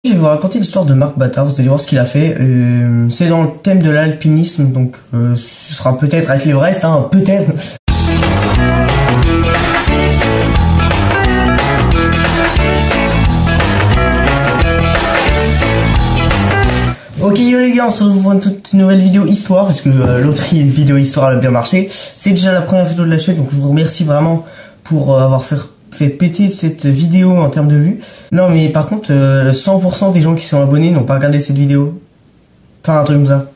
Je vais vous raconter l'histoire de Marc Bâtard, vous allez voir ce qu'il a fait. C'est dans le thème de l'alpinisme, donc ce sera peut-être avec l'Everest, hein, peut-être. Ok les gars, on se retrouve pour une toute nouvelle vidéo histoire, parce que l'autre vidéo histoire elle a bien marché. C'est déjà la première vidéo de la chaîne, donc je vous remercie vraiment pour avoir fait péter cette vidéo en termes de vues. Non mais par contre, 100% des gens qui sont abonnés n'ont pas regardé cette vidéo. Enfin un truc comme ça.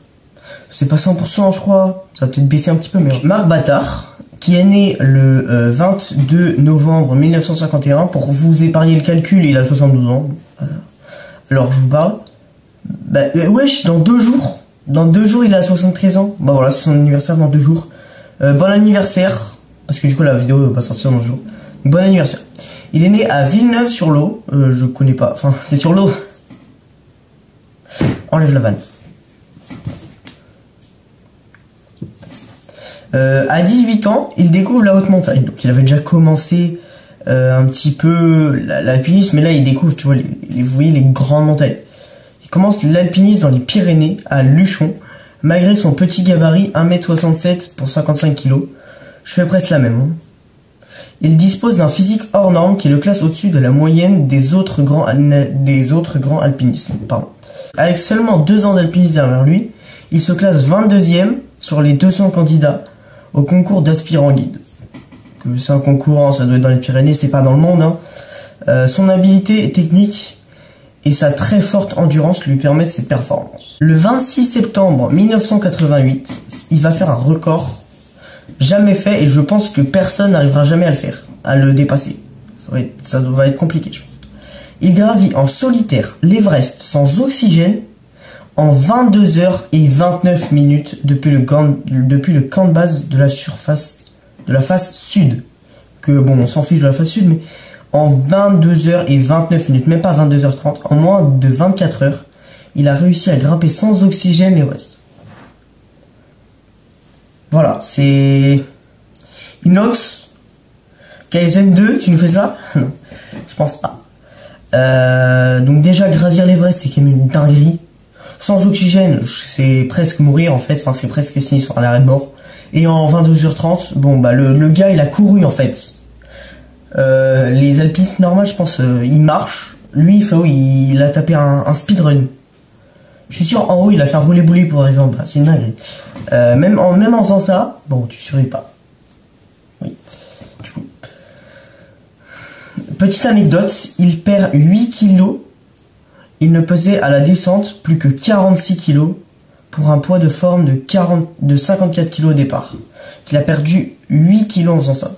C'est pas 100% je crois, ça va peut-être baisser un petit peu mais... Marc Bâtard, qui est né le 22 novembre 1951, pour vous épargner le calcul, il a 72 ans. Alors je vous parle. Bah wesh, dans 2 jours. Dans 2 jours il a 73 ans. Bah voilà, c'est son anniversaire dans 2 jours. Bon anniversaire. Parce que du coup la vidéo va pas sortir dans 2 jours. Bon anniversaire. Il est né à Villeneuve-sur-Lot. Je connais pas. Enfin, c'est sur l'eau. Enlève la vanne. À 18 ans, il découvre la haute montagne. Donc il avait déjà commencé un petit peu l'alpinisme. Mais là il découvre, tu vois, vous voyez les grandes montagnes. Il commence l'alpinisme dans les Pyrénées, à Luchon. Malgré son petit gabarit, 1m67 pour 55 kg. Je fais presque la même. Hein. Il dispose d'un physique hors norme qui le classe au-dessus de la moyenne des autres grands alpinistes. Pardon. Avec seulement 2 ans d'alpinisme derrière lui, il se classe 22e sur les 200 candidats au concours d'aspirants guide. C'est un concours, ça doit être dans les Pyrénées, c'est pas dans le monde. Hein. Son habileté technique et sa très forte endurance lui permettent cette performance. Le 26 septembre 1988, il va faire un record jamais fait et je pense que personne n'arrivera jamais à le faire, à le dépasser. Ça va être compliqué, je pense. Il gravit en solitaire l'Everest sans oxygène en 22 heures et 29 minutes depuis le camp de base de la face sud. Que bon, on s'en fiche de la face sud, mais en 22 heures et 29 minutes, même pas 22h30, en moins de 24 heures, il a réussi à grimper sans oxygène l'Everest. Voilà, c'est... Inox, Kaizen 2, tu nous fais ça? Non, je pense pas. Donc déjà, gravir l'Everest, c'est quand même une dinguerie. Sans oxygène, c'est presque mourir en fait, enfin c'est presque signé sur un arrêt de mort. Et en 22h30, bon bah le gars il a couru en fait. Les alpinistes normaux, je pense, il marche. Lui, il a tapé un speedrun. Je suis sûr, en haut, il a fait un volley-boulé pour arriver en bas. C'est une dinguerie. Même en faisant ça, bon, tu survis pas. Oui. Du coup. Petite anecdote, il perd 8 kilos. Il ne pesait à la descente plus que 46 kilos pour un poids de forme de 54 kilos au départ. Il a perdu 8 kilos en faisant ça.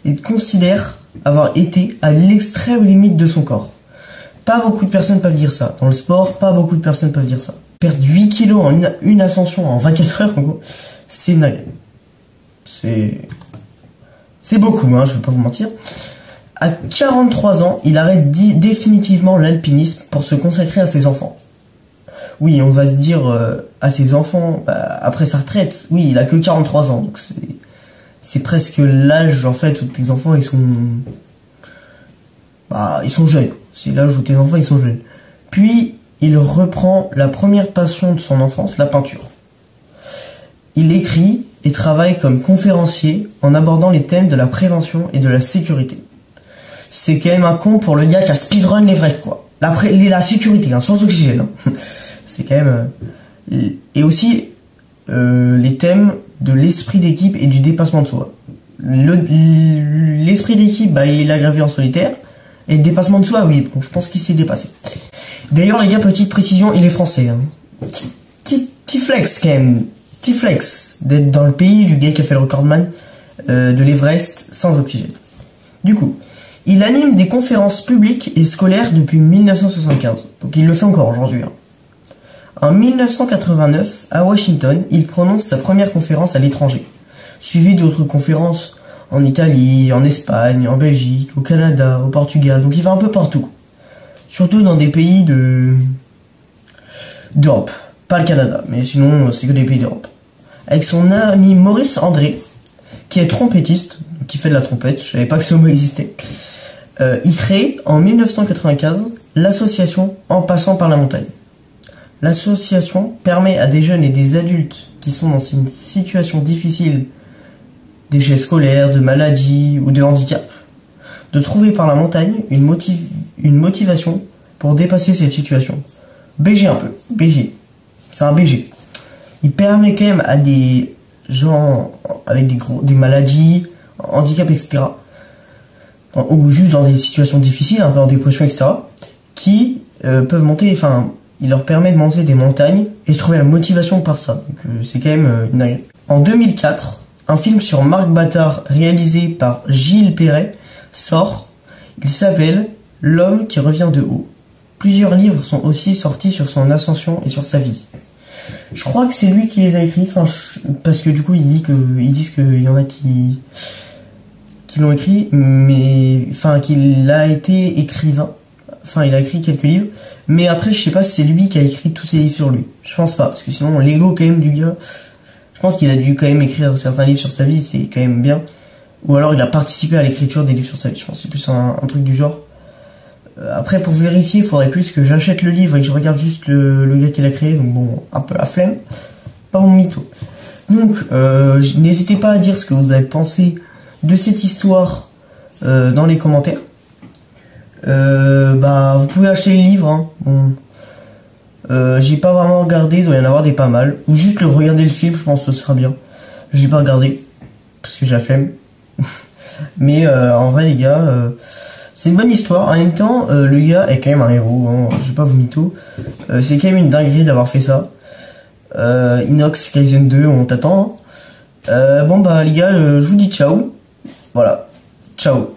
Il considère avoir été à l'extrême limite de son corps. Pas beaucoup de personnes peuvent dire ça. Dans le sport, pas beaucoup de personnes peuvent dire ça. Perdre 8 kilos en une ascension en 24 heures, en gros, c'est une dinguerie. C'est beaucoup, hein, je vais pas vous mentir. À 43 ans, il arrête définitivement l'alpinisme pour se consacrer à ses enfants. Oui, on va se dire à ses enfants, après sa retraite, oui, il a que 43 ans, donc c'est presque l'âge en fait où tes enfants ils sont jeunes. C'est l'âge où tes enfants ils sont jeunes. Puis il reprend la première passion de son enfance, la peinture. Il écrit et travaille comme conférencier en abordant les thèmes de la prévention et de la sécurité. C'est quand même un con pour le gars qui a speedrun l'Everest quoi. La sécurité, hein, sans oxygène. Hein. C'est quand même... Et aussi les thèmes de l'esprit d'équipe et du dépassement de soi. L'esprit d'équipe, il a gravé en solitaire. Et le dépassement de soi, oui, bon, je pense qu'il s'est dépassé. D'ailleurs, les gars, petite précision, il est français. Hein. Petit flex, quand même. Petit flex d'être dans le pays du gars qui a fait le recordman de l'Everest sans oxygène. Du coup, il anime des conférences publiques et scolaires depuis 1975. Donc il le fait encore aujourd'hui. Hein. En 1989, à Washington, il prononce sa première conférence à l'étranger, suivie d'autres conférences en Italie, en Espagne, en Belgique, au Canada, au Portugal. Donc il va un peu partout. Surtout dans des pays d'Europe. Pas le Canada, mais sinon c'est que des pays d'Europe. Avec son ami Maurice André, qui est trompettiste, qui fait de la trompette, je savais pas que ce mot existait. Il crée en 1995 l'association En passant par la montagne. L'association permet à des jeunes et des adultes qui sont dans une situation difficile, d'échec scolaire, de maladie ou de handicap, de trouver par la montagne une motivation pour dépasser cette situation. BG un peu, BG, c'est un BG. Il permet quand même à des gens avec des maladies, handicap, etc., ou juste dans des situations difficiles, un peu en dépression, etc., qui peuvent monter, enfin, il leur permet de monter des montagnes et de trouver la motivation par ça. Donc c'est quand même une dinguerie. En 2004, un film sur Marc Bâtard réalisé par Gilles Perret sort. Il s'appelle L'homme qui revient de haut. Plusieurs livres sont aussi sortis sur son ascension et sur sa vie. Je crois que c'est lui qui les a écrits, parce que du coup ils disent qu'il y en a qui l'ont écrit, mais enfin qu'il a été écrivain. Enfin, il a écrit quelques livres, mais après je sais pas si c'est lui qui a écrit tous ses livres sur lui. Je pense pas, parce que sinon l'ego quand même du gars, je pense qu'il a dû quand même écrire certains livres sur sa vie, c'est quand même bien. Ou alors il a participé à l'écriture des livres sur sa vie. Je pense que c'est plus un truc du genre. Après, pour vérifier, il faudrait plus que j'achète le livre et que je regarde juste le gars qui l'a créé. Donc bon, un peu la flemme. Pas mon mytho. Donc, n'hésitez pas à dire ce que vous avez pensé de cette histoire dans les commentaires. Vous pouvez acheter le livre. Hein. Bon, j'ai pas vraiment regardé, il doit y en avoir des pas mal. Ou juste regarder le film, je pense que ce sera bien. J'ai pas regardé, parce que j'ai la flemme. Mais en vrai, les gars... c'est une bonne histoire. En même temps, le gars est quand même un héros. Hein. Je vais pas vous mytho. C'est quand même une dinguerie d'avoir fait ça. Inox Kaizen 2, on t'attend. Hein. Les gars, je vous dis ciao. Voilà. Ciao.